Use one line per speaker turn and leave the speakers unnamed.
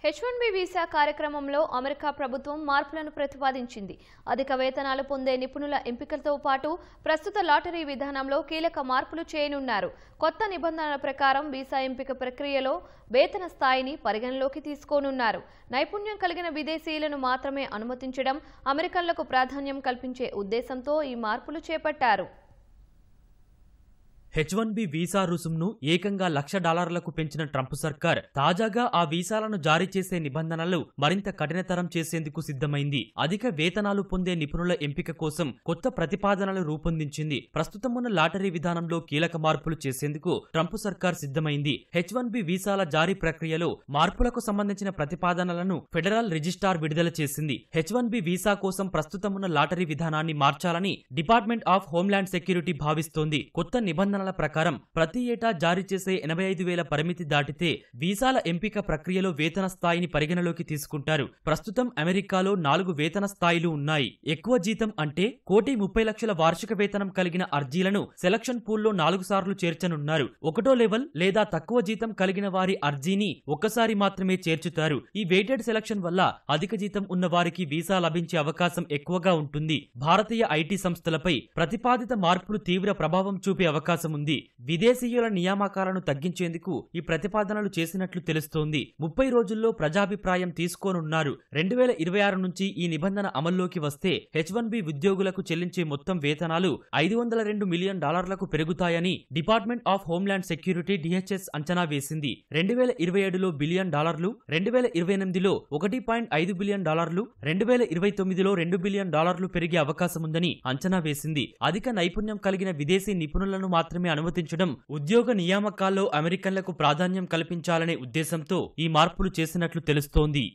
H1B visa కార్యక్రమంలో America ప్రభుత్వం మార్పులను ప్రతిపాదించింది. అధిక వేతనాలు పొందే నిపుణుల ఎంపికలతో పాటు ప్రస్తుత లాటరీ విధానంలో కీలక మార్పులు చేయనున్నారు. కొత్త నిబంధనల ప్రకారం వీసా ఎంపిక ప్రక్రియలో వేతన స్థాయిని పరిగణలోకి తీసుకోనున్నారు. నైపుణ్యం కలిగిన విదేశీయులను మాత్రమే అనుమతించడం, అమెరికన్లకు ప్రాధాన్యం కల్పించే ఉద్దేశంతో ఈ మార్పులు చేపట్టారు.
H1B వీసా రుసుమును ఏకంగా $1,00,000లకు పెంచిన ట్రంప్ సర్కార్ తాజాగా ఆ వీసాలను జారీ చేసే నిబంధనలు మరింత కఠినతరం చేసేందుకు సిద్ధమైంది. అధిక వేతనాలు పొందే నిపుణుల ఎంపిక కోసం కొత్త ప్రతిపాదనలు రూపొందించింది. ప్రస్తుతమున్న లాటరీ విధానంలో కీలక మార్పులు చేసేందుకు ట్రంప్ సర్కార్ సిద్ధమైంది. H1B వీసాల జారీ ప్రక్రియలో మార్పులకు సంబంధించిన ప్రతిపాదనలను ఫెడరల్ రిజిస్ట్రార్ విడుదల చేసింది. H1B వీసా కోసం ప్రస్తుతమున్న లాటరీ విధానాన్ని మార్చాలని డిపార్ట్మెంట్ ఆఫ్ హోంల్యాండ్ సెక్యూరిటీ భావిస్తోంది. కొత్త నిబంధనల ప్రకారం ప్రతి ఏటా జారీ చేసే 85,000 పరిమితి దాటితే వీసాల ఎంపిక ప్రక్రియలో వేతన స్థాయిని పరిగణలోకి తీసుకుంటారు. ప్రస్తుతం అమెరికాలో 4 వేతన స్థాయిలు ఉన్నాయి. ఎక్కువ జీతం అంటే $1,30,00,000 వార్షిక వేతనం కలిగిన అర్జీలను సెలక్షన్ పూల్లో 4 సార్లు చేర్చనున్నారు. 1వ లెవెల్ లేదా తక్కువ జీతం కలిగిన వారి అర్జీని ఒక్కసారి మాత్రమే చేర్చుతారు. ఈ వెయిటెడ్ సెలక్షన్ వల్ల అధిక జీతం ఉన్న వారికి వీసా లభించే అవకాశం ఎక్కువగా ఉంటుంది. భారతీయ ఐటీ సంస్థలపై ప్రతిపాదిత మార్పులు తీవ్ర ప్రభావం చూపే అవకాశం ఉంది. విదేశీయుల నియామకాలను తగ్గించేందుకు ఈ ప్రతిపాదనలు చేసినట్లు తెలుస్తోంది. 30 రోజుల్లో ప్రజాభిప్రాయం తీసుకోనున్నారు. 2026 నుంచి ఈ నిబంధన అమల్లోకి వస్తే H1B ఉద్యోగులకు చెల్లించే మొత్తం వేతనాలు $502 మిలియన్ పెరుగుతాయని department of homeland security DHS అంచనా వేసింది. 2027లో $1 బిలియన్, 2028లో $1.5 బిలియన్, 2029లో $2 బిలియన్ పెరిగే అవకాశముందని అంచనా వేసింది. అధిక నైపుణ్యం కలిగిన విదేశీ నిపుణులను మాత్రమే అనుమతించడం, ఉద్యోగ నియామకాల్లో అమెరికన్లకు ప్రాధాన్యం కల్పించాలనే ఉద్దేశంతో ఈ మార్పులు చేసినట్లు తెలుస్తోంది.